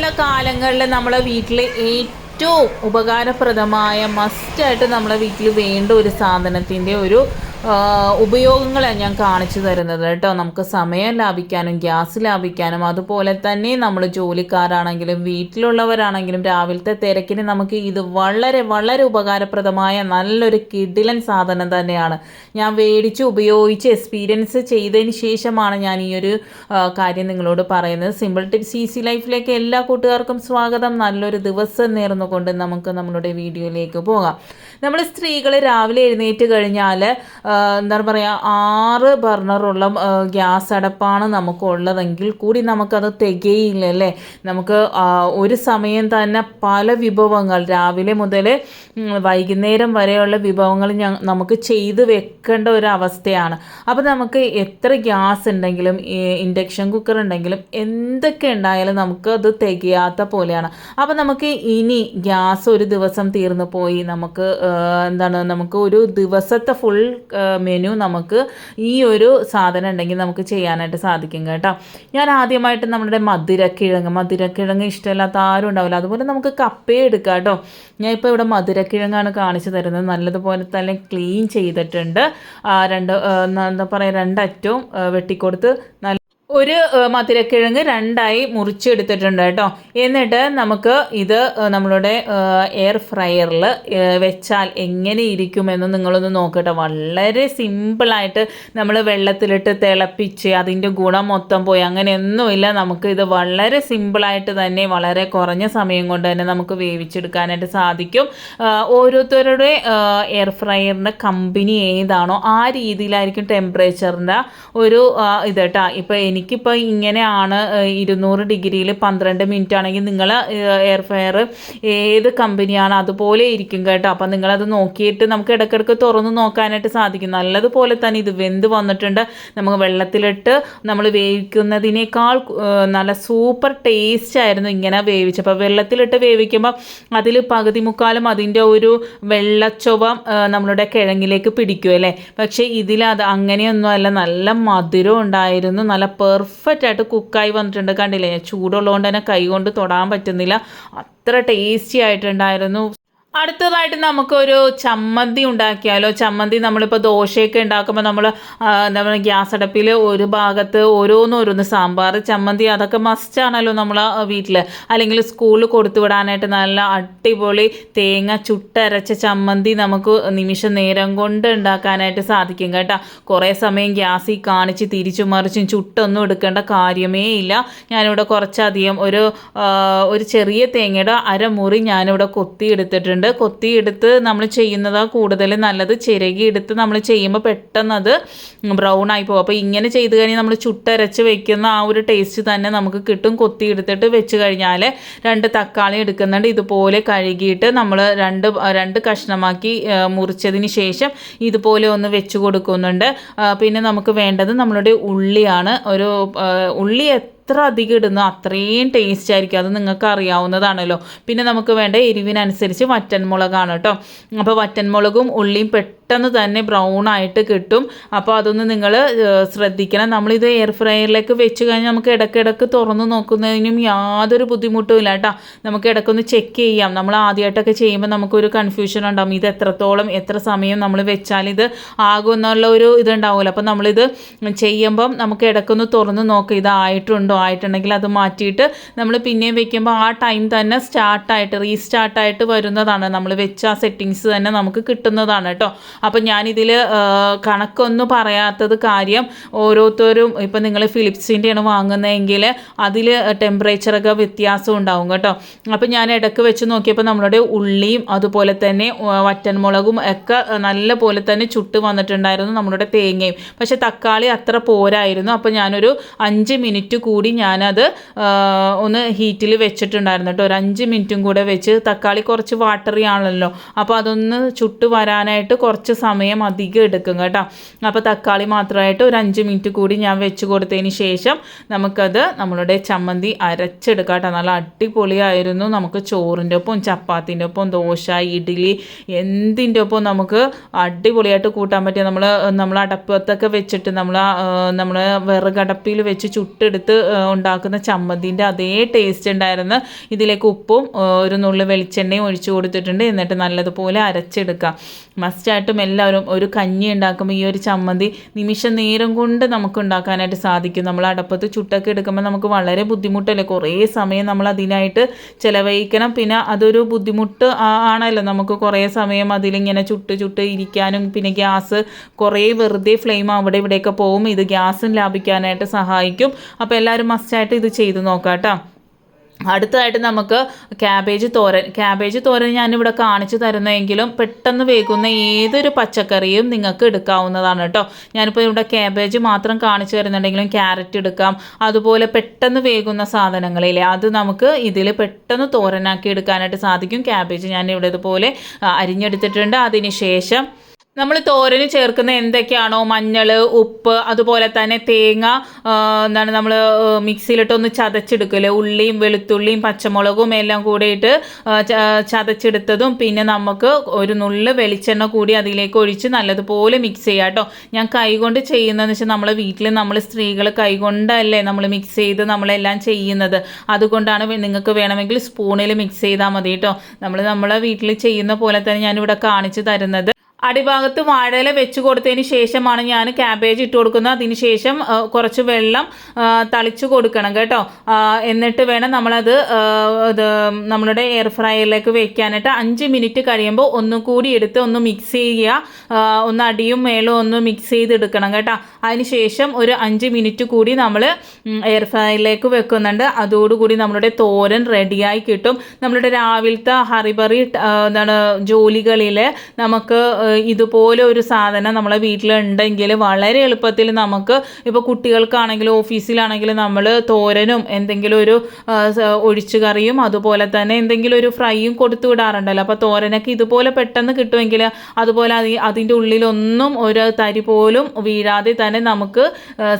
ഇനിയുള്ള കാലങ്ങളിൽ നമ്മളെ വീട്ടിൽ ഏറ്റവും ഉപകാരപ്രദമായ മസ്റ്റായിട്ട് നമ്മളെ വീട്ടിൽ വേണ്ട ഒരു സാധനത്തിൻ്റെ ഒരു ഉപയോഗങ്ങളാണ് ഞാൻ കാണിച്ചു തരുന്നത് കേട്ടോ. നമുക്ക് സമയം ലാഭിക്കാനും ഗ്യാസ് ലാഭിക്കാനും അതുപോലെ തന്നെ നമ്മൾ ജോലിക്കാരാണെങ്കിലും വീട്ടിലുള്ളവരാണെങ്കിലും രാവിലത്തെ തിരക്കിന് നമുക്ക് ഇത് വളരെ വളരെ ഉപകാരപ്രദമായ നല്ലൊരു കിടിലൻ സാധനം തന്നെയാണ്. ഞാൻ മേടിച്ച് ഉപയോഗിച്ച് എക്സ്പീരിയൻസ് ചെയ്തതിന് ശേഷമാണ് ഞാൻ ഈ ഒരു കാര്യം നിങ്ങളോട് പറയുന്നത്. സിമ്പിൾ ടിപ്സ് ഈസി ലൈഫിലേക്ക് എല്ലാ കൂട്ടുകാർക്കും സ്വാഗതം. നല്ലൊരു ദിവസം നേർന്നുകൊണ്ട് നമുക്ക് നമ്മുടെ വീഡിയോയിലേക്ക് പോകാം. നമ്മൾ സ്ത്രീകൾ രാവിലെ എഴുന്നേറ്റ് കഴിഞ്ഞാൽ എന്താ പറയുക 6 ബർണറുള്ള ഗ്യാസ് അടപ്പാണ് നമുക്കുള്ളതെങ്കിൽ കൂടി നമുക്കത് തികയില്ലല്ലേ. നമുക്ക് ഒരു സമയം തന്നെ പല വിഭവങ്ങൾ രാവിലെ മുതൽ വൈകുന്നേരം വരെയുള്ള വിഭവങ്ങൾ നമുക്ക് ചെയ്ത് വെക്കേണ്ട ഒരു അവസ്ഥയാണ്. അപ്പോൾ നമുക്ക് എത്ര ഗ്യാസ് ഉണ്ടെങ്കിലും ഇൻഡക്ഷൻ കുക്കർ ഉണ്ടെങ്കിലും എന്തൊക്കെ ഉണ്ടായാലും നമുക്കത് തികയാത്ത പോലെയാണ്. അപ്പോൾ നമുക്ക് ഇനി ഗ്യാസ് ഒരു ദിവസം തീർന്നു പോയി, നമുക്ക് ഒരു ദിവസത്തെ ഫുൾ മെനു നമുക്ക് ഈ ഒരു സാധനം ഉണ്ടെങ്കിൽ നമുക്ക് ചെയ്യാനായിട്ട് സാധിക്കും കേട്ടോ. ഞാൻ ആദ്യമായിട്ട് നമ്മുടെ മധുരക്കിഴങ്ങ് ഇഷ്ടമില്ലാത്ത ആരും ഉണ്ടാവില്ല. അതുപോലെ നമുക്ക് കപ്പയും എടുക്കാം കേട്ടോ. ഞാൻ ഇപ്പോൾ ഇവിടെ മധുരക്കിഴങ്ങാണ് കാണിച്ചു തരുന്നത്. നല്ലതുപോലെ തന്നെ ക്ലീൻ ചെയ്തിട്ടുണ്ട്. രണ്ടറ്റവും വെട്ടിക്കൊടുത്ത് ഒരു മധുരക്കിഴങ്ങ് 2ആയി മുറിച്ചെടുത്തിട്ടുണ്ട് കേട്ടോ. എന്നിട്ട് നമുക്ക് ഇത് നമ്മളുടെ എയർ ഫ്രയറിൽ വെച്ചാൽ എങ്ങനെ ഇരിക്കുമെന്ന് നിങ്ങളൊന്ന് നോക്കട്ടെ. വളരെ സിമ്പിളായിട്ട് നമ്മൾ വെള്ളത്തിലിട്ട് തിളപ്പിച്ച് അതിൻ്റെ ഗുണം മൊത്തം പോയി അങ്ങനെയൊന്നുമില്ല. നമുക്ക് ഇത് വളരെ സിമ്പിളായിട്ട് തന്നെ വളരെ കുറഞ്ഞ സമയം കൊണ്ട് തന്നെ നമുക്ക് വേവിച്ചെടുക്കാനായിട്ട് സാധിക്കും. ഓരോരുത്തരുടെ എയർ ഫ്രയറിൻ്റെ കമ്പനി ഏതാണോ ആ രീതിയിലായിരിക്കും ടെമ്പറേച്ചറിൻ്റെ ഒരു ഇത് കേട്ടോ. ഇപ്പോൾ എനിക്കിപ്പോൾ ഇങ്ങനെയാണ് 200 ഡിഗ്രിയിൽ 12 മിനിറ്റ് ആണെങ്കിൽ നിങ്ങൾ എയർ ഫ്രയർ ഏത് കമ്പനിയാണ് അതുപോലെ ഇരിക്കും കേട്ടോ. അപ്പം നിങ്ങളത് നോക്കിയിട്ട് നമുക്ക് ഇടയ്ക്കിടയ്ക്ക് തുറന്ന് നോക്കാനായിട്ട് സാധിക്കും. നല്ലതുപോലെ തന്നെ ഇത് വെന്ത് വന്നിട്ടുണ്ട്. നമുക്ക് വെള്ളത്തിലിട്ട് നമ്മൾ വേവിക്കുന്നതിനേക്കാൾ നല്ല സൂപ്പർ ടേസ്റ്റ് ആയിരുന്നു ഇങ്ങനെ വേവിച്ചപ്പോൾ. വെള്ളത്തിലിട്ട് വേവിക്കുമ്പോൾ അതിൽ പകുതി മുക്കാലും അതിൻ്റെ ഒരു വെള്ളച്ചൊവ നമ്മളുടെ കിഴങ്ങിലേക്ക് പിടിക്കുമല്ലേ. പക്ഷേ ഇതിലത് അങ്ങനെയൊന്നുമല്ല. നല്ല മധുരം ഉണ്ടായിരുന്നു. നല്ല പെർഫെക്റ്റ് ആയിട്ട് കുക്കായി വന്നിട്ടുണ്ട്. കണ്ടില്ലേ, ചൂടുള്ളതുകൊണ്ട് തന്നെ കൈ കൊണ്ട് തൊടാൻ പറ്റുന്നില്ല. അത്ര ടേസ്റ്റി ആയിട്ടുണ്ടായിരുന്നു. അടുത്തതായിട്ട് നമുക്കൊരു ചമ്മന്തി ഉണ്ടാക്കിയാലോ. ചമ്മന്തി നമ്മളിപ്പോൾ ദോശയൊക്കെ ഉണ്ടാക്കുമ്പോൾ നമ്മൾ ഗ്യാസ് അടുപ്പിൽ ഒരു ഭാഗത്ത് ഓരോന്ന് സാമ്പാർ, ചമ്മന്തി അതൊക്കെ മസ്റ്റാണല്ലോ നമ്മൾ വീട്ടിൽ. അല്ലെങ്കിൽ സ്കൂളിൽ കൊടുത്തു വിടാനായിട്ട് നല്ല അടിപൊളി തേങ്ങ ചുട്ടരച്ച ചമ്മന്തി നമുക്ക് നിമിഷ നേരം കൊണ്ട് ഉണ്ടാക്കാനായിട്ട് സാധിക്കും കേട്ടോ. കുറേ സമയം ഗ്യാസിൽ കാണിച്ച് തിരിച്ചും മറിച്ചും ചുട്ടൊന്നും എടുക്കേണ്ട കാര്യമേ ഇല്ല. ഞാനിവിടെ കുറച്ചധികം ഒരു ചെറിയ തേങ്ങയുടെ അരമുറി ഞാനിവിടെ കൊത്തിയെടുത്തിട്ടുണ്ട്. കൊത്തിയെടുത്ത് നമ്മൾ ചെയ്യുന്നതാണ് കൂടുതൽ നല്ലത്. ചിരകിയെടുത്ത് നമ്മൾ ചെയ്യുമ്പോൾ പെട്ടെന്ന് അത് ബ്രൗൺ ആയി പോകും. അപ്പോൾ ഇങ്ങനെ ചെയ്ത് കഴിഞ്ഞാൽ നമ്മൾ ചുട്ടരച്ച് വെക്കുന്ന ആ ഒരു ടേസ്റ്റ് തന്നെ നമുക്ക് കിട്ടും. കൊത്തിയെടുത്തിട്ട് വെച്ച് കഴിഞ്ഞാൽ 2 തക്കാളി എടുക്കുന്നുണ്ട്. ഇതുപോലെ കഴുകിയിട്ട് നമ്മൾ രണ്ട് കഷ്ണമാക്കി മുറിച്ചതിന് ശേഷം ഇതുപോലെ ഒന്ന് വെച്ച് കൊടുക്കുന്നുണ്ട്. പിന്നെ നമുക്ക് വേണ്ടത് നമ്മളുടെ ഉള്ളിയാണ്. ഒരു ഉള്ളി എത്ര അധികം ഇടുന്നു അത്രയും ടേസ്റ്റ് ആയിരിക്കും. അത് നിങ്ങൾക്ക് അറിയാവുന്നതാണല്ലോ. പിന്നെ നമുക്ക് വേണ്ട എരിവിനനുസരിച്ച് വറ്റൻമുളകാണ് കേട്ടോ. അപ്പോൾ വറ്റൻമുളകും ഉള്ളിയും പെട്ടെന്ന് തന്നെ ബ്രൗൺ ആയിട്ട് കിട്ടും. അപ്പോൾ അതൊന്ന് നിങ്ങൾ ശ്രദ്ധിക്കണം. നമ്മളിത് എയർ ഫ്രയറിലേക്ക് വെച്ച് കഴിഞ്ഞാൽ നമുക്ക് ഇടയ്ക്കിടയ്ക്ക് തുറന്ന് നോക്കുന്നതിനും യാതൊരു ബുദ്ധിമുട്ടും ഇല്ല കേട്ടോ. നമുക്ക് ഇടയ്ക്കൊന്ന് ചെക്ക് ചെയ്യാം. നമ്മൾ ആദ്യമായിട്ടൊക്കെ ചെയ്യുമ്പോൾ നമുക്കൊരു കൺഫ്യൂഷൻ ഉണ്ടാകും. ഇത് എത്ര സമയം നമ്മൾ വെച്ചാൽ ഇത് ആകും എന്നുള്ള ഒരു ഇതുണ്ടാവുമല്ലോ. അപ്പോൾ നമ്മളിത് ചെയ്യുമ്പം നമുക്ക് ഇടയ്ക്കൊന്ന് തുറന്ന് നോക്കാം ഇതായിട്ടുണ്ടോ. ആയിട്ടുണ്ടെങ്കിൽ അത് മാറ്റിയിട്ട് നമ്മൾ പിന്നെയും വെക്കുമ്പോൾ ആ ടൈം തന്നെ റീസ്റ്റാർട്ടായിട്ട് വരുന്നതാണ്. നമ്മൾ വെച്ച ആ സെറ്റിങ്സ് തന്നെ നമുക്ക് കിട്ടുന്നതാണ് കേട്ടോ. അപ്പം ഞാനിതിൽ കണക്കൊന്നും പറയാത്തത് കാര്യം ഓരോരുത്തരും ഇപ്പം നിങ്ങൾ ഫിലിപ്സിൻ്റെയാണ് വാങ്ങുന്നതെങ്കിൽ അതിൽ ടെമ്പറേച്ചറൊക്കെ വ്യത്യാസം ഉണ്ടാവും കേട്ടോ. അപ്പം ഞാൻ ഇടയ്ക്ക് വെച്ച് നോക്കിയപ്പോൾ നമ്മളുടെ ഉള്ളിയും അതുപോലെ തന്നെ വറ്റൻമുളകും ഒക്കെ നല്ല പോലെ തന്നെ ചുട്ട് വന്നിട്ടുണ്ടായിരുന്നു. നമ്മളുടെ തേങ്ങയും. പക്ഷേ തക്കാളി അത്ര പോരായിരുന്നു. അപ്പോൾ ഞാനൊരു 5 മിനിറ്റ് കൂടി ഞാനത് ഒന്ന് ഹീറ്റിൽ വെച്ചിട്ടുണ്ടായിരുന്നു കേട്ടോ. ഒരു 5 മിനിറ്റും കൂടെ വെച്ച്. തക്കാളി കുറച്ച് വാട്ടറി ആണല്ലോ. അപ്പോൾ അതൊന്ന് ചുട്ട് വരാനായിട്ട് കുറച്ച് സമയം അധികം എടുക്കും കേട്ടോ. അപ്പോൾ തക്കാളി മാത്രമായിട്ട് ഒരു 5 മിനിറ്റ് കൂടി ഞാൻ വെച്ച് കൊടുത്തതിന് ശേഷം നമുക്കത് നമ്മളുടെ ചമ്മന്തി അരച്ചെടുക്കാം കേട്ടോ. നല്ല അടിപൊളിയായിരുന്നു. നമുക്ക് ചോറിൻ്റെ ഒപ്പം ചപ്പാത്തിൻ്റെ ഒപ്പം ദോശ ഇഡ്ഡലി എന്തിൻ്റെ ഒപ്പം നമുക്ക് അടിപൊളിയായിട്ട് കൂട്ടാൻ പറ്റിയ നമ്മൾ അടപ്പത്തൊക്കെ വെച്ചിട്ട് നമ്മൾ വിറകടപ്പിൽ വെച്ച് ചുട്ടെടുത്ത് ഉണ്ടാക്കുന്ന ചമ്മന്തിൻ്റെ അതേ ടേസ്റ്റ് ഉണ്ടായിരുന്നു. ഇതിലേക്ക് ഉപ്പും ഒരു നുള്ളു വെളിച്ചെണ്ണയും ഒഴിച്ചു കൊടുത്തിട്ടുണ്ട്. എന്നിട്ട് നല്ലതുപോലെ അരച്ചെടുക്കാം. മസ്റ്റായിട്ടും എല്ലാവരും ഒരു കഞ്ഞി ഉണ്ടാക്കുമ്പോൾ ഈ ഒരു ചമ്മന്തി നിമിഷ നേരം കൊണ്ട് നമുക്ക് ഉണ്ടാക്കാനായിട്ട് സാധിക്കും. നമ്മൾ അടപ്പത്ത് ചുട്ടൊക്കെ എടുക്കുമ്പോൾ നമുക്ക് വളരെ ബുദ്ധിമുട്ടല്ലേ, കുറേ സമയം നമ്മൾ അതിനായിട്ട് ചിലവഴിക്കണം. പിന്നെ അതൊരു ബുദ്ധിമുട്ട് ആണല്ലോ, നമുക്ക് കുറേ സമയം അതിലിങ്ങനെ ചുട്ട് ഇരിക്കാനും. പിന്നെ ഗ്യാസ് കുറേ വെറുതെ ഫ്ലെയിം അവിടെ ഇവിടെയൊക്കെ പോകും. ഇത് ഗ്യാസും ലാഭിക്കാനായിട്ട് സഹായിക്കും. അപ്പോൾ എല്ലാവരും മസ്റ്റായിട്ട് ഇത് ചെയ്ത് നോക്കാം കേട്ടോ. അടുത്തതായിട്ട് നമുക്ക് ക്യാബേജ് തോരൻ ഞാനിവിടെ കാണിച്ചു തരുന്നതെങ്കിലും പെട്ടെന്ന് വേകുന്ന ഏതൊരു പച്ചക്കറിയും നിങ്ങൾക്ക് എടുക്കാവുന്നതാണ് കേട്ടോ. ഞാനിപ്പോൾ ഇവിടെ ക്യാബേജ് മാത്രം കാണിച്ചു തരുന്നുണ്ടെങ്കിലും ക്യാരറ്റ് എടുക്കാം. അതുപോലെ പെട്ടെന്ന് വേകുന്ന സാധനങ്ങളില്ലേ, അത് നമുക്ക് ഇതിൽ പെട്ടെന്ന് തോരനാക്കി എടുക്കാനായിട്ട് സാധിക്കും. ക്യാബേജ് ഞാനിവിടെ ഇതുപോലെ അരിഞ്ഞെടുത്തിട്ടുണ്ട്. അതിന് ശേഷം നമ്മൾ തോരന് ചേർക്കുന്ന എന്തൊക്കെയാണോ മഞ്ഞൾ, ഉപ്പ്, അതുപോലെ തന്നെ തേങ്ങ നമ്മൾ മിക്സിയിലിട്ടൊന്ന് ചതച്ചെടുക്കില്ലേ, ഉള്ളിയും വെളുത്തുള്ളിയും പച്ചമുളകും എല്ലാം കൂടിയിട്ട് ചതച്ചെടുത്തതും പിന്നെ നമുക്ക് ഒരു നുള്ള് വെളിച്ചെണ്ണ കൂടി അതിലേക്ക് ഒഴിച്ച് നല്ലതുപോലെ മിക്സ് ചെയ്യാം കേട്ടോ. ഞാൻ കൈകൊണ്ട് ചെയ്യുന്നതെന്ന് വെച്ചാൽ നമ്മളെ വീട്ടിൽ നമ്മൾ സ്ത്രീകൾ കൈകൊണ്ടല്ലേ നമ്മൾ മിക്സ് ചെയ്ത് നമ്മളെല്ലാം ചെയ്യുന്നത്. അതുകൊണ്ടാണ് നിങ്ങൾക്ക് വേണമെങ്കിൽ സ്പൂണിൽ മിക്സ് ചെയ്താൽ മതി കേട്ടോ. നമ്മളെ വീട്ടിൽ ചെയ്യുന്ന പോലെ തന്നെ ഞാനിവിടെ കാണിച്ചു തരുന്നത്. അടിഭാഗത്ത് വാഴയില വെച്ച് കൊടുത്തതിന് ശേഷമാണ് ഞാൻ ക്യാബേജ് ഇട്ട് കൊടുക്കുന്നത്. അതിന് ശേഷം കുറച്ച് വെള്ളം തളിച്ച് കൊടുക്കണം കേട്ടോ. എന്നിട്ട് വേണം നമ്മളത് നമ്മളുടെ എയർ ഫ്രയറിലേക്ക് വെക്കാനായിട്ട്. 5 മിനിറ്റ് കഴിയുമ്പോൾ ഒന്നും കൂടി എടുത്ത് ഒന്ന് മിക്സ് ചെയ്യുക. ഒന്ന് അടിയും മേളും ഒന്ന് മിക്സ് ചെയ്തെടുക്കണം കേട്ടോ. അതിന് ശേഷം ഒരു 5 മിനിറ്റ് കൂടി നമ്മൾ എയർ ഫ്രയറിലേക്ക് വെക്കുന്നുണ്ട്. അതോടുകൂടി നമ്മളുടെ തോരൻ റെഡിയായി കിട്ടും. നമ്മളുടെ രാവിലത്തെ ഹറിബറി ജോലികളിൽ നമുക്ക് ഇതുപോലെ ഒരു സാധനം നമ്മളെ വീട്ടിലുണ്ടെങ്കിൽ വളരെ എളുപ്പത്തിൽ നമുക്ക് ഇപ്പോൾ കുട്ടികൾക്കാണെങ്കിലും ഓഫീസിലാണെങ്കിലും നമ്മൾ തോരനും എന്തെങ്കിലും ഒരു ഒഴിച്ചു കറിയും അതുപോലെ തന്നെ എന്തെങ്കിലും ഒരു ഫ്രൈയും കൊടുത്തു വിടാറുണ്ടല്ലോ. അപ്പോൾ തോരനൊക്കെ ഇതുപോലെ പെട്ടെന്ന് കിട്ടുമെങ്കിൽ അതുപോലെ അതിൻ്റെ ഉള്ളിലൊന്നും ഒരു തരി പോലും വീഴാതെ തന്നെ നമുക്ക്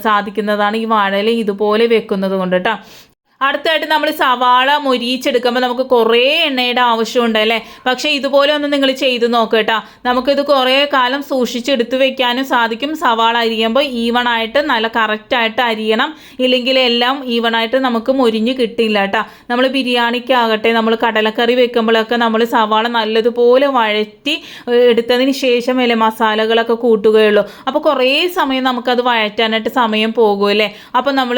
സാധിക്കുന്നതാണ് ഈ വാഴയില ഇതുപോലെ വെക്കുന്നത് കൊണ്ട് കേട്ടോ. അടുത്തായിട്ട് നമ്മൾ സവാള മൊരിയിച്ചെടുക്കുമ്പോൾ നമുക്ക് കുറേ എണ്ണയുടെ ആവശ്യമുണ്ട് അല്ലേ. പക്ഷേ ഇതുപോലെ ഒന്ന് നിങ്ങൾ ചെയ്ത് നോക്കുക കേട്ടോ. നമുക്കിത് കുറേ കാലം സൂക്ഷിച്ചെടുത്ത് വെക്കാനും സാധിക്കും. സവാള അരിയുമ്പോൾ ഈവണായിട്ട് നല്ല കറക്റ്റായിട്ട് അരിയണം, ഇല്ലെങ്കിൽ എല്ലാം ഈവണായിട്ട് നമുക്ക് മൊരിഞ്ഞ് കിട്ടില്ല കേട്ടോ. നമ്മൾ ബിരിയാണിക്കാകട്ടെ നമ്മൾ കടലക്കറി വെക്കുമ്പോഴൊക്കെ നമ്മൾ സവാള നല്ലതുപോലെ വഴറ്റി എടുത്തതിന് ശേഷമല്ലേ മസാലകളൊക്കെ കൂട്ടുകയുള്ളൂ. അപ്പോൾ കുറേ സമയം നമുക്കത് വഴറ്റാനായിട്ട് സമയം പോകുമല്ലേ. അപ്പോൾ നമ്മൾ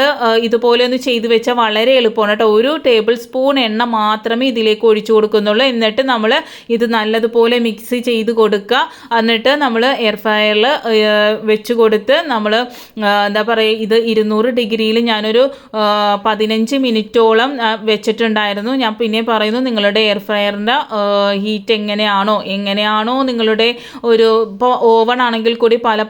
ഇതുപോലെ ഒന്ന് ചെയ്ത് വെച്ചാൽ വളരെ എളുപ്പമാണ് കേട്ടോ. 1 ടേബിൾ സ്പൂൺ എണ്ണ മാത്രമേ ഇതിലേക്ക് ഒഴിച്ചു കൊടുക്കുന്നുള്ളൂ. എന്നിട്ട് നമ്മൾ ഇത് നല്ലതുപോലെ മിക്സ് ചെയ്ത് കൊടുക്കുക. എന്നിട്ട് നമ്മൾ എയർ ഫ്രയറിൽ വെച്ച് കൊടുത്ത് നമ്മൾ എന്താ പറയുക, ഇത് 200 ഡിഗ്രിയിൽ ഞാനൊരു 15 മിനിറ്റോളം വെച്ചിട്ടുണ്ടായിരുന്നു. ഞാൻ പിന്നെ പറയുന്നു, നിങ്ങളുടെ എയർ ഫ്രയറിൻ്റെ ഹീറ്റ് എങ്ങനെയാണോ നിങ്ങളുടെ ഒരു ഇപ്പോൾ ഓവൺ ആണെങ്കിൽ കൂടി പല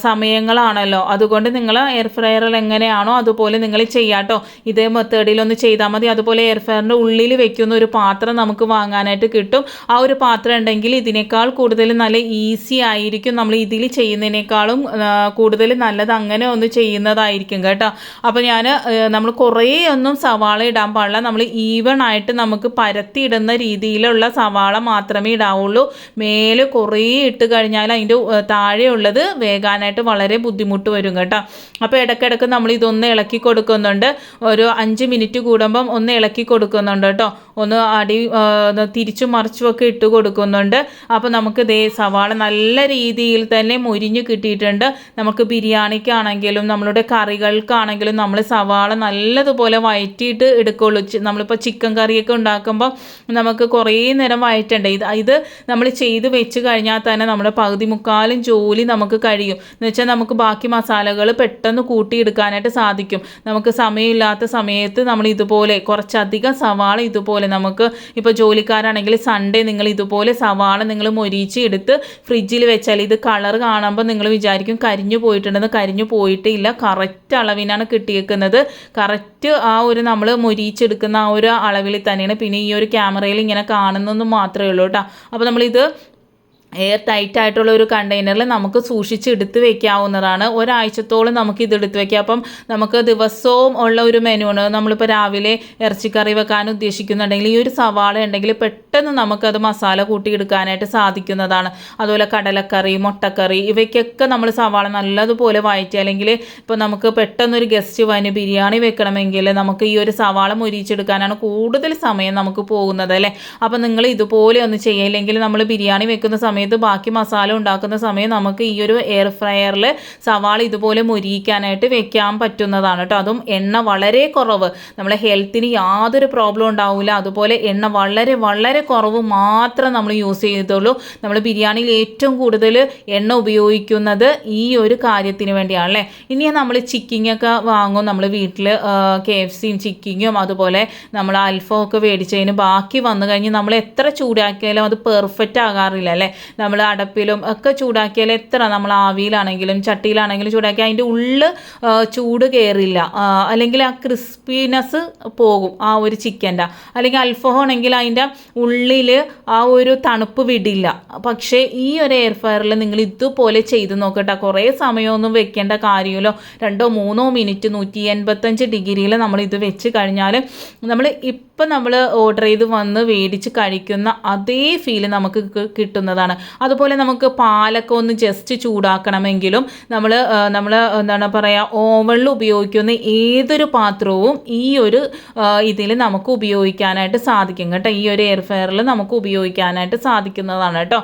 സമയങ്ങളാണല്ലോ. അതുകൊണ്ട് നിങ്ങൾ എയർ ഫ്രയറിൽ എങ്ങനെയാണോ അതുപോലെ നിങ്ങൾ ചെയ്യാട്ടോ. ഇതേ മെത്തേഡിലൊന്ന് ചെയ്താൽ മതി. അതുപോലെ എയർ ഫ്രയറിൻ്റെ ഉള്ളിൽ വെക്കുന്ന ഒരു പാത്രം നമുക്ക് വാങ്ങാനായിട്ട് കിട്ടും. ആ ഒരു പാത്രം ഉണ്ടെങ്കിൽ ഇതിനേക്കാൾ കൂടുതൽ നല്ല ഈസി ആയിരിക്കും. നമ്മൾ ഇതിൽ ചെയ്യുന്നതിനേക്കാളും കൂടുതൽ നല്ലത് അങ്ങനെ ഒന്ന് ചെയ്യുന്നതായിരിക്കും കേട്ടോ. അപ്പോൾ നമ്മൾ കുറേ ഒന്നും സവാള ഇടാൻ പാടില്ല. നമ്മൾ ഈവൺ ആയിട്ട് നമുക്ക് പരത്തിയിടുന്ന രീതിയിലുള്ള സവാള മാത്രമേ ഇടാവുള്ളൂ. മേല് കുറേ ഇട്ട് കഴിഞ്ഞാൽ അതിൻ്റെ താഴെയുള്ളത് വേകാനായിട്ട് വളരെ ബുദ്ധിമുട്ട് വരും കേട്ടോ. അപ്പോൾ ഇടയ്ക്കിടയ്ക്ക് നമ്മൾ ഇതൊന്ന് ഇളക്കി കൊടുക്കുന്നുണ്ട്. ഒരു 5 മിനിറ്റ് കൂടുമ്പം ഒന്ന് ഇളക്കി കൊടുക്കുന്നുണ്ട് കേട്ടോ. ഒന്ന് തിരിച്ചും മറിച്ചുമൊക്കെ ഇട്ട് കൊടുക്കുന്നുണ്ട്. അപ്പോൾ നമുക്ക് സവാള നല്ല രീതിയിൽ തന്നെ മൊരിഞ്ഞ് കിട്ടിയിട്ടുണ്ട്. നമുക്ക് ബിരിയാണിക്കാണെങ്കിലും നമ്മളുടെ കറികൾക്കാണെങ്കിലും നമ്മൾ സവാള നല്ലതുപോലെ വഴറ്റിയിട്ട് എടുക്കുള്ളൂ. നമ്മളിപ്പോൾ ചിക്കൻ കറിയൊക്കെ ഉണ്ടാക്കുമ്പോൾ നമുക്ക് കുറേ നേരം വഴറ്റണ്ടേ. ഇത് നമ്മൾ ചെയ്ത് വെച്ച് കഴിഞ്ഞാൽ തന്നെ നമ്മുടെ പകുതി മുക്കാലും ജോലി നമുക്ക് കഴിയും. എന്ന് വെച്ചാൽ നമുക്ക് ബാക്കി മസാലകൾ പെട്ടെന്ന് കൂട്ടിയെടുക്കാനായിട്ട് സാധിക്കും. നമുക്ക് സമയമില്ലാത്ത സമയത്ത് നമ്മൾ ഇതുപോലെ കുറച്ചധികം സവാള ഇതുപോലെ നമുക്ക് ഇപ്പോൾ ജോലിക്കാരാണെങ്കിൽ സൺഡേ നിങ്ങൾ ഇതുപോലെ സവാള നിങ്ങൾ മൊരിച്ച് എടുത്ത് ഫ്രിഡ്ജിൽ വെച്ചാൽ ഇത് കളർ കാണുമ്പോൾ നിങ്ങൾ വിചാരിക്കും കരിഞ്ഞു പോയിട്ടുണ്ടെന്ന്. കരിഞ്ഞു പോയിട്ടില്ല, കറക്റ്റ് അളവിനാണ് കിട്ടിയേക്കുന്നത്. കറക്റ്റ് ആ ഒരു നമ്മൾ മൊരിച്ചെടുക്കുന്ന ആ ഒരു അളവിൽ തന്നെയാണ്. പിന്നെ ഈ ഒരു ക്യാമറയിൽ ഇങ്ങനെ കാണുന്നതെന്ന് മാത്രമേ ഉള്ളൂ കേട്ടോ. അപ്പോൾ നമ്മളിത് എയർ ടൈറ്റ് ആയിട്ടുള്ള ഒരു കണ്ടെയ്നറിൽ നമുക്ക് സൂക്ഷിച്ചെടുത്ത് വെക്കാവുന്നതാണ്. ഒരാഴ്ചത്തോളം നമുക്ക് ഇത് എടുത്ത് വെക്കാം. അപ്പം നമുക്ക് ദിവസവും ഉള്ള ഒരു മെനുവാണ്. നമ്മളിപ്പോൾ രാവിലെ ഇറച്ചിക്കറി വെക്കാൻ ഉദ്ദേശിക്കുന്നുണ്ടെങ്കിൽ ഈ ഒരു സവാള ഉണ്ടെങ്കിൽ പെട്ടെന്ന് നമുക്കത് മസാല കൂട്ടിയെടുക്കാനായിട്ട് സാധിക്കുന്നതാണ്. അതുപോലെ കടലക്കറി, മുട്ടക്കറി ഇവയ്ക്കൊക്കെ നമ്മൾ സവാള നല്ലതുപോലെ വഴറ്റി, അല്ലെങ്കിൽ ഇപ്പോൾ നമുക്ക് പെട്ടെന്നൊരു ഗസ്റ്റ് വന്ന് ബിരിയാണി വെക്കണമെങ്കിൽ നമുക്ക് ഈ ഒരു സവാള മൊരിയിച്ചെടുക്കാനാണ് കൂടുതൽ സമയം നമുക്ക് പോകുന്നത് അല്ലേ. അപ്പം നിങ്ങൾ ഇതുപോലെ ഒന്ന് ചെയ്യില്ലെങ്കിൽ നമ്മൾ ബിരിയാണി വെക്കുന്ന സമയത്ത് ബാക്കി മസാല ഉണ്ടാക്കുന്ന സമയം നമുക്ക് ഈ ഒരു എയർ ഫ്രയറിൽ സവാള ഇതുപോലെ മൊരിയിക്കാനായിട്ട് വെക്കാൻ പറ്റുന്നതാണ് കേട്ടോ. അതും എണ്ണ വളരെ കുറവ്, നമ്മളെ ഹെൽത്തിന് യാതൊരു പ്രോബ്ലം ഉണ്ടാവില്ല. അതുപോലെ എണ്ണ വളരെ വളരെ കുറവ് മാത്രം നമ്മൾ യൂസ് ചെയ്തുള്ളൂ. നമ്മൾ ബിരിയാണിയിൽ ഏറ്റവും കൂടുതൽ എണ്ണ ഉപയോഗിക്കുന്നത് ഈ ഒരു കാര്യത്തിന് വേണ്ടിയാണല്ലേ. ഇനി നമ്മൾ ചിക്കിങ്ങൊക്കെ വാങ്ങും നമ്മൾ വീട്ടിൽ, KFCയും ചിക്കിങ്ങും അതുപോലെ നമ്മൾ അൽഫമൊക്കെ മേടിച്ചതിന് ബാക്കി വന്നു കഴിഞ്ഞ് നമ്മൾ എത്ര ചൂടാക്കിയാലും അത് പെർഫെക്റ്റ് ആകാറില്ല അല്ലേ. നമ്മൾ അടപ്പിലും ഒക്കെ ചൂടാക്കിയാൽ എത്ര നമ്മൾ ആവിയിലാണെങ്കിലും ചട്ടിയിലാണെങ്കിലും ചൂടാക്കി അതിൻ്റെ ഉള്ളിൽ ചൂട് കയറില്ല, അല്ലെങ്കിൽ ആ ക്രിസ്പിനെസ് പോകും ആ ഒരു ചിക്കൻ്റെ. അല്ലെങ്കിൽ അൽഫഹം ആണെങ്കിൽ അതിൻ്റെ ഉള്ളിൽ ആ ഒരു തണുപ്പ് വിടില്ല. പക്ഷേ ഈ ഒരു എയർ ഫ്രയറിൽ നിങ്ങൾ ഇതുപോലെ ചെയ്ത് നോക്കട്ടെ. കുറേ സമയമൊന്നും വെക്കേണ്ട കാര്യമല്ലോ, 2-3 മിനിറ്റ് 185 ഡിഗ്രിയിൽ നമ്മൾ ഇത് വെച്ച് കഴിഞ്ഞാൽ നമ്മൾ ഇപ്പം നമ്മൾ ഓർഡർ ചെയ്ത് വന്ന് മേടിച്ച് കഴിക്കുന്ന അതേ ഫീൽ നമുക്ക് കിട്ടുന്നതാണ്. അതുപോലെ നമുക്ക് പാലൊക്കെ ഒന്ന് ജസ്റ്റ് ചൂടാക്കണമെങ്കിലും നമ്മൾ എന്താണ് പറയുക, ഓവനിൽ ഉപയോഗിക്കുന്ന ഏതൊരു പാത്രവും ഈ ഒരു ഇതിൽ നമുക്ക് ഉപയോഗിക്കാനായിട്ട് സാധിക്കും കേട്ടോ. ഈ ഒരു എയർ ഫ്രയറിൽ നമുക്ക് ഉപയോഗിക്കാനായിട്ട് സാധിക്കുന്നതാണ് കേട്ടോ.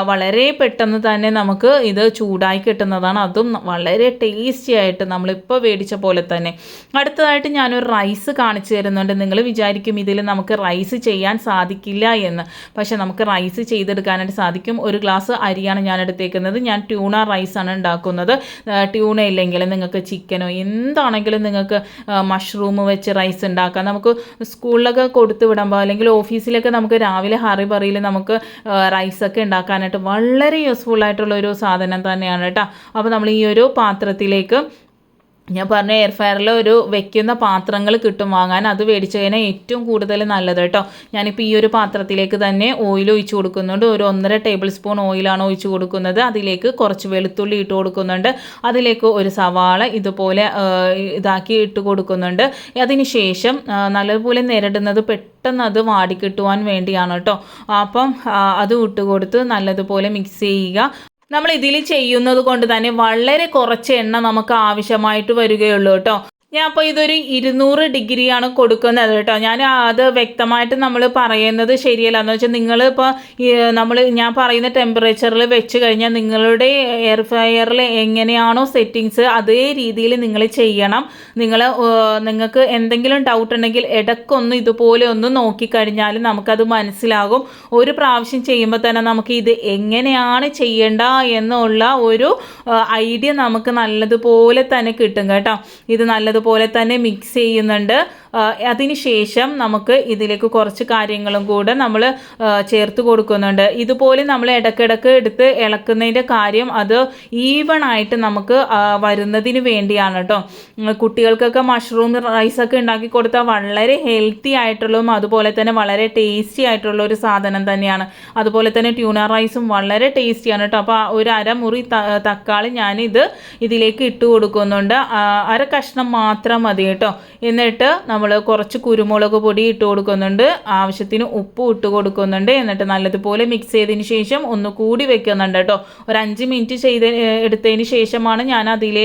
വളരെ പെട്ടെന്ന് തന്നെ നമുക്ക് ഇത് ചൂടായി കിട്ടുന്നതാണ്. അതും വളരെ ടേസ്റ്റി ആയിട്ട് നമ്മളിപ്പോൾ മേടിച്ച പോലെ തന്നെ. അടുത്തതായിട്ട് ഞാനൊരു റൈസ് കാണിച്ചു തരുന്നുണ്ട്. നിങ്ങൾ വിചാരിക്കും ഇതിൽ നമുക്ക് റൈസ് ചെയ്യാൻ സാധിക്കില്ല എന്ന്, പക്ഷേ നമുക്ക് റൈസ് ചെയ്തെടുക്കാനായിട്ട് സാധിക്കും. ഒരു ഗ്ലാസ് അരിയാണ് ഞാൻ എടുത്തേക്കുന്നത്. ഞാൻ ട്യൂണ റൈസാണ് ഉണ്ടാക്കുന്നത്. ട്യൂണ ഇല്ലെങ്കിൽ നിങ്ങൾക്ക് ചിക്കനോ എന്താണെങ്കിലും നിങ്ങൾക്ക് മഷ്റൂം വെച്ച് റൈസ് ഉണ്ടാക്കാം. നമുക്ക് സ്കൂളിലൊക്കെ കൊടുത്തു വിടുമ്പോൾ അല്ലെങ്കിൽ ഓഫീസിലൊക്കെ നമുക്ക് രാവിലെ ഹറിബറിയിൽ നമുക്ക് റൈസൊക്കെ ഉണ്ടാക്കാനായിട്ട് വളരെ യൂസ്ഫുൾ ആയിട്ടുള്ള ഒരു സാധനം തന്നെയാണ് കേട്ടോ. അപ്പോൾ നമ്മൾ ഈ ഒരു പാത്രത്തിലേക്ക്, ഞാൻ പറഞ്ഞ എയർ ഫ്രയറിൽ ഒരു വെക്കുന്ന പാത്രങ്ങൾ കിട്ടും വാങ്ങാൻ, അത് മേടിച്ച് കഴിഞ്ഞാൽ ഏറ്റവും കൂടുതൽ നല്ലത് കേട്ടോ. ഞാനിപ്പോൾ ഈ ഒരു പാത്രത്തിലേക്ക് തന്നെ ഓയിൽ ഒഴിച്ച് കൊടുക്കുന്നുണ്ട്. ഒരു 1.5 ടേബിൾ സ്പൂൺ ഓയിലാണ് ഒഴിച്ച് കൊടുക്കുന്നത്. അതിലേക്ക് കുറച്ച് വെളുത്തുള്ളി ഇട്ട് കൊടുക്കുന്നുണ്ട്. അതിലേക്ക് ഒരു സവാള ഇതുപോലെ ഇതാക്കി ഇട്ട് കൊടുക്കുന്നുണ്ട്. അതിന് ശേഷം നല്ലതുപോലെ നിരടുന്നത് പെട്ടെന്ന് അത് വാടിക്കിട്ടുവാൻ വേണ്ടിയാണ് കേട്ടോ. അപ്പം അത് ഇട്ട് കൊടുത്ത് നല്ലതുപോലെ മിക്സ് ചെയ്യുക. നമ്മൾ ഇതിൽ ചെയ്യുന്നത് കൊണ്ട് തന്നെ വളരെ കുറച്ച് എണ്ണ നമുക്ക് ആവശ്യമായിട്ട് വരികയുള്ളൂ കേട്ടോ. ഞാൻ അപ്പോൾ ഇതൊരു 200 ഡിഗ്രിയാണ് കൊടുക്കുന്നത് കേട്ടോ. ഞാൻ അത് വ്യക്തമായിട്ട് നമ്മൾ പറയുന്നത് ശരിയല്ല എന്ന് വെച്ചാൽ നിങ്ങളിപ്പോൾ ഞാൻ പറയുന്ന ടെമ്പറേച്ചറിൽ വെച്ച് കഴിഞ്ഞാൽ നിങ്ങളുടെ എയർ ഫ്രയറിൽ എങ്ങനെയാണോ സെറ്റിങ്സ് അതേ രീതിയിൽ നിങ്ങൾ ചെയ്യണം. നിങ്ങൾക്ക് എന്തെങ്കിലും ഡൗട്ട് ഉണ്ടെങ്കിൽ ഇടയ്ക്കൊന്ന് ഇതുപോലെ ഒന്ന് നോക്കിക്കഴിഞ്ഞാൽ നമുക്കത് മനസ്സിലാകും. ഒരു പ്രാവശ്യം ചെയ്യുമ്പോൾ തന്നെ നമുക്ക് ഇത് എങ്ങനെയാണ് ചെയ്യേണ്ട എന്നുള്ള ഒരു ഐഡിയ നമുക്ക് നല്ലതുപോലെ തന്നെ കിട്ടും കേട്ടോ. ഇത് നല്ലതുപോലെ തന്നെ മിക്സ് ചെയ്യുന്നുണ്ട്. അതിനുശേഷം നമുക്ക് ഇതിലേക്ക് കുറച്ച് കാര്യങ്ങളും കൂടെ നമ്മൾ ചേർത്ത് കൊടുക്കുന്നുണ്ട്. ഇതുപോലെ നമ്മൾ ഇടയ്ക്കിടയ്ക്ക് എടുത്ത് ഇളക്കുന്നതിൻ്റെ കാര്യം അത് ഈവണായിട്ട് നമുക്ക് വരുന്നതിന് വേണ്ടിയാണ് കേട്ടോ. കുട്ടികൾക്കൊക്കെ മഷ്റൂം റൈസൊക്കെ ഉണ്ടാക്കി കൊടുത്താൽ വളരെ ഹെൽത്തി ആയിട്ടുള്ളതും അതുപോലെ തന്നെ വളരെ ടേസ്റ്റി ആയിട്ടുള്ള ഒരു സാധനം തന്നെയാണ്. അതുപോലെ തന്നെ ട്യൂണ റൈസും വളരെ ടേസ്റ്റിയാണ് കേട്ടോ. അപ്പോൾ ഒരു അരമുറി തക്കാളി ഞാനിത് ഇതിലേക്ക് ഇട്ട് കൊടുക്കുന്നുണ്ട്. അര കഷ്ണം മാത്രം മതി കേട്ടോ. എന്നിട്ട് നമ്മൾ കുറച്ച് കുരുമുളക് പൊടി ഇട്ട് കൊടുക്കുന്നുണ്ട്, ആവശ്യത്തിന് ഉപ്പും ഇട്ട് കൊടുക്കുന്നുണ്ട്. എന്നിട്ട് നല്ലതുപോലെ മിക്സ് ചെയ്തതിന് ശേഷം ഒന്നുകൂടി വെക്കുന്നുണ്ട് കേട്ടോ. ഒരു 5 മിനിറ്റ് എടുത്തതിന് ശേഷമാണ് ഞാൻ അതിൽ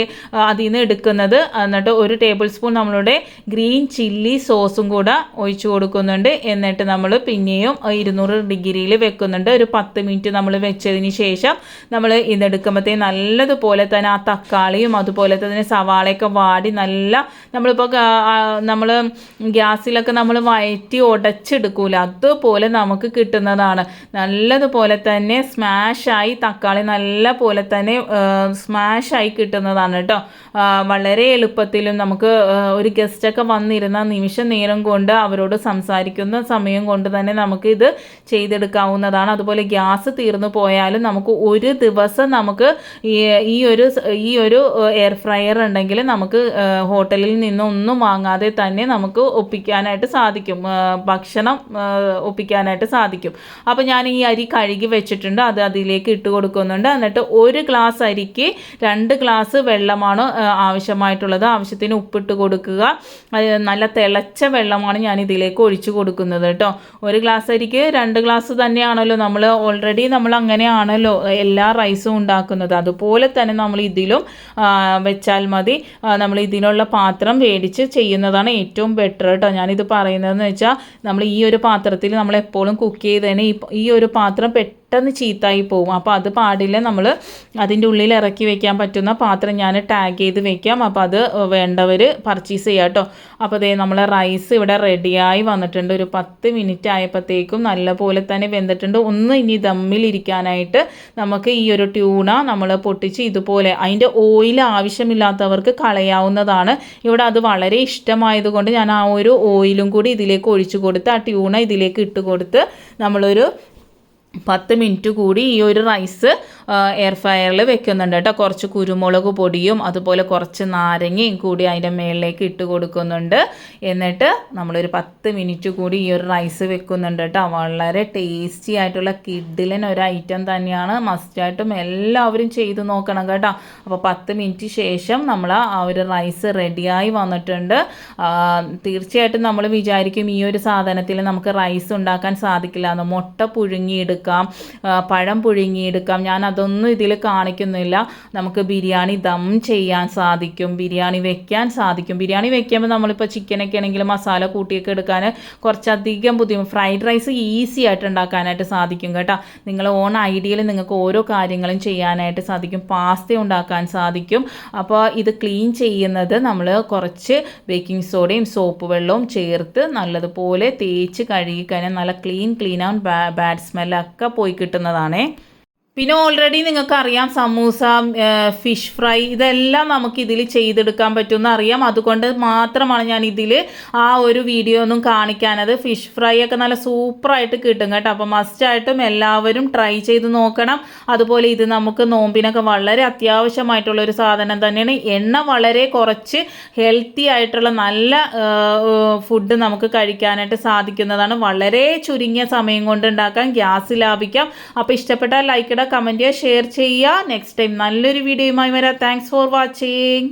നിന്ന് എടുക്കുന്നത്. എന്നിട്ട് 1 ടേബിൾ സ്പൂൺ നമ്മളുടെ ഗ്രീൻ ചില്ലി സോസും കൂടെ ഒഴിച്ചു കൊടുക്കുന്നുണ്ട്. എന്നിട്ട് നമ്മൾ പിന്നെയും 200 ഡിഗ്രിയിൽ വെക്കുന്നുണ്ട്. ഒരു 10 മിനിറ്റ് നമ്മൾ വെച്ചതിന് ശേഷം നമ്മൾ ഇതെടുക്കുമ്പോഴത്തേ നല്ലതുപോലെ തന്നെ ആ തക്കാളിയും അതുപോലെ തന്നെ സവാളയൊക്കെ വാടി നല്ല നമ്മളിപ്പോൾ നമ്മൾ ഗ്യാസിലൊക്കെ നമ്മൾ വയറ്റി ഉടച്ചെടുക്കൂല, അതുപോലെ നമുക്ക് കിട്ടുന്നതാണ്. നല്ലതുപോലെ തന്നെ സ്മാഷായി തക്കാളി നല്ല പോലെ തന്നെ സ്മാഷായി കിട്ടുന്നതാണ് കേട്ടോ. വളരെ എളുപ്പത്തിലും നമുക്ക് ഒരു ഗസ്റ്റൊക്കെ വന്നിരുന്ന നിമിഷ നേരം കൊണ്ട് അവരോട് സംസാരിക്കുന്ന സമയം കൊണ്ട് തന്നെ നമുക്ക് ഇത് ചെയ്തെടുക്കാവുന്നതാണ്. അതുപോലെ ഗ്യാസ് തീർന്നു പോയാലും നമുക്ക് ഒരു ദിവസം നമുക്ക് ഈ ഒരു എയർ ഫ്രയർ ഉണ്ടെങ്കിൽ നമുക്ക് ഹോട്ടലിൽ നിന്നൊന്നും വാങ്ങാതെ തന്നെ നമുക്ക് ഒപ്പിക്കാനായിട്ട് സാധിക്കും, ഭക്ഷണം ഒപ്പിക്കാനായിട്ട് സാധിക്കും. അപ്പോൾ ഞാൻ ഈ അരി കഴുകി വെച്ചിട്ടുണ്ട്, അത് അതിലേക്ക് ഇട്ട് കൊടുക്കുന്നുണ്ട്. എന്നിട്ട് 1 ഗ്ലാസ് അരിക്ക് 2 ഗ്ലാസ് വെള്ളമാണ് ആവശ്യമായിട്ടുള്ളത്. ആവശ്യത്തിന് ഉപ്പിട്ട് കൊടുക്കുക. നല്ല തിളച്ച വെള്ളമാണ് ഞാൻ ഇതിലേക്ക് ഒഴിച്ചു കൊടുക്കുന്നത് കേട്ടോ. 1 ഗ്ലാസ് അരിക്ക് 2 ഗ്ലാസ് തന്നെയാണല്ലോ, നമ്മൾ ഓൾറെഡി നമ്മൾ അങ്ങനെയാണല്ലോ എല്ലാ റൈസും ഉണ്ടാക്കുന്നത്. അതുപോലെ തന്നെ നമ്മൾ ഇതിലും വെച്ചാൽ മതി. നമ്മൾ ഇതിനുള്ള പാത്രം മേടിച്ച് ചെയ്യുന്നതാണ് ഏറ്റവും ബെറ്റർ കേട്ടോ. ഞാനിത് പറയുന്നതെന്ന് വെച്ചാൽ നമ്മൾ ഈ ഒരു പാത്രത്തിൽ നമ്മൾ എപ്പോഴും കുക്ക് ചെയ്തതിന് ഈ ഒരു പാത്രം പെട്ടെന്ന് ചീത്തായി പോകും. അപ്പോൾ അത് പാടില്ല. നമ്മൾ അതിൻ്റെ ഉള്ളിൽ ഇറക്കി വെക്കാൻ പറ്റുന്ന പാത്രം ഞാൻ ടാഗ് ചെയ്ത് വെക്കാം. അപ്പോൾ അത് വേണ്ടവർ പർച്ചേസ് ചെയ്യാം കേട്ടോ. അപ്പോൾ അതേ നമ്മളെ റൈസ് ഇവിടെ റെഡിയായി വന്നിട്ടുണ്ട്. ഒരു 10 മിനിറ്റ് ആയപ്പോഴത്തേക്കും നല്ലപോലെ തന്നെ വെന്തിട്ടുണ്ട്. ഒന്ന് ഇനി ദമ്മിലിരിക്കാനായിട്ട് നമുക്ക് ഈ ഒരു ട്യൂണ നമ്മൾ പൊട്ടിച്ച് ഇതുപോലെ, അതിൻ്റെ ഓയിൽ ആവശ്യമില്ലാത്തവർക്ക് കളയാവുന്നതാണ്. ഇവിടെ അത് വളരെ ഇഷ്ടമായതുകൊണ്ട് ഞാൻ ആ ഒരു ഓയിലും കൂടി ഇതിലേക്ക് ഒഴിച്ചു കൊടുത്ത് ആ ട്യൂണ ഇതിലേക്ക് ഇട്ട് കൊടുത്ത് നമ്മളൊരു 10 മിനിറ്റ് കൂടി ഈ ഒരു റൈസ് എയർ ഫ്രയറിൽ വെക്കുന്നുണ്ട് കേട്ടോ. കുറച്ച് കുരുമുളക് പൊടിയും അതുപോലെ കുറച്ച് നാരങ്ങയും കൂടി അതിൻ്റെ മേളിലേക്ക് ഇട്ട് കൊടുക്കുന്നുണ്ട്. എന്നിട്ട് നമ്മളൊരു 10 മിനിറ്റ് കൂടി ഈ ഒരു റൈസ് വെക്കുന്നുണ്ട് കേട്ടോ. വളരെ ടേസ്റ്റി ആയിട്ടുള്ള കിഡിലൻ ഒരു ഐറ്റം തന്നെയാണ്. മസ്റ്റായിട്ടും എല്ലാവരും ചെയ്ത് നോക്കണം കേട്ടോ. അപ്പോൾ 10 മിനിറ്റ് ശേഷം നമ്മൾ ആ ഒരു റൈസ് റെഡിയായി വന്നിട്ടുണ്ട്. തീർച്ചയായിട്ടും നമ്മൾ വിചാരിക്കും ഈ ഒരു സാധനത്തിൽ നമുക്ക് റൈസ് ഉണ്ടാക്കാൻ സാധിക്കില്ല എന്ന്. മുട്ട പുഴുങ്ങിയെടുക്കാം, പഴം പുഴുങ്ങിയെടുക്കാം. ഞാൻ അതൊന്നും ഇതിൽ കാണിക്കുന്നില്ല. നമുക്ക് ബിരിയാണി ദം ചെയ്യാൻ സാധിക്കും, ബിരിയാണി വെക്കാൻ സാധിക്കും. ബിരിയാണി വെക്കുമ്പോൾ നമ്മളിപ്പോൾ ചിക്കനൊക്കെ ആണെങ്കിൽ മസാല കൂട്ടിയൊക്കെ എടുക്കാൻ കുറച്ചധികം ബുദ്ധിമുട്ട്. ഫ്രൈഡ് റൈസ് ഈസി ആയിട്ട് ഉണ്ടാക്കാനായിട്ട് സാധിക്കും കേട്ടോ. നിങ്ങൾ ഓൺ ഐഡിയയിൽ നിങ്ങൾക്ക് ഓരോ കാര്യങ്ങളും ചെയ്യാനായിട്ട് സാധിക്കും. പാസ്ത ഉണ്ടാക്കാൻ സാധിക്കും. അപ്പോൾ ഇത് ക്ലീൻ ചെയ്യുന്നത് നമ്മൾ കുറച്ച് ബേക്കിംഗ് സോഡയും സോപ്പ് വെള്ളവും ചേർത്ത് നല്ലതുപോലെ തേച്ച് കഴുകി കഴിഞ്ഞാൽ നല്ല ക്ലീൻ ആവും. ബാഡ് സ്മെല്ലൊക്കെ പോയി കിട്ടുന്നതാണേ. പിന്നെ ഓൾറെഡി നിങ്ങൾക്കറിയാം സമൂസ, ഫിഷ് ഫ്രൈ ഇതെല്ലാം നമുക്കിതിൽ ചെയ്തെടുക്കാൻ പറ്റുമെന്ന് അറിയാം. അതുകൊണ്ട് മാത്രമാണ് ഞാൻ ഇതിൽ ആ ഒരു വീഡിയോ ഒന്നും കാണിക്കാനത്. ഫിഷ് ഫ്രൈ ഒക്കെ നല്ല സൂപ്പറായിട്ട് കിട്ടും കേട്ടോ. അപ്പോൾ മസ്റ്റായിട്ടും എല്ലാവരും ട്രൈ ചെയ്ത് നോക്കണം. അതുപോലെ ഇത് നമുക്ക് നോമ്പിനൊക്കെ വളരെ അത്യാവശ്യമായിട്ടുള്ളൊരു സാധനം തന്നെയാണ്. എണ്ണ വളരെ കുറച്ച് ഹെൽത്തി ആയിട്ടുള്ള നല്ല ഫുഡ് നമുക്ക് കഴിക്കാനായിട്ട് സാധിക്കുന്നതാണ്. വളരെ ചുരുങ്ങിയ സമയം കൊണ്ട് ഉണ്ടാക്കാം, ഗ്യാസ് ലാഭിക്കാം. അപ്പോൾ ഇഷ്ടപ്പെട്ടാൽ ലൈക്ക് ഇടുക, കമൻറ്റ് ചെയ്യുക, ഷെയർ ചെയ്യുക. നെക്സ്റ്റ് ടൈം നല്ലൊരു വീഡിയോയുമായി വരാം. Thanks for watching.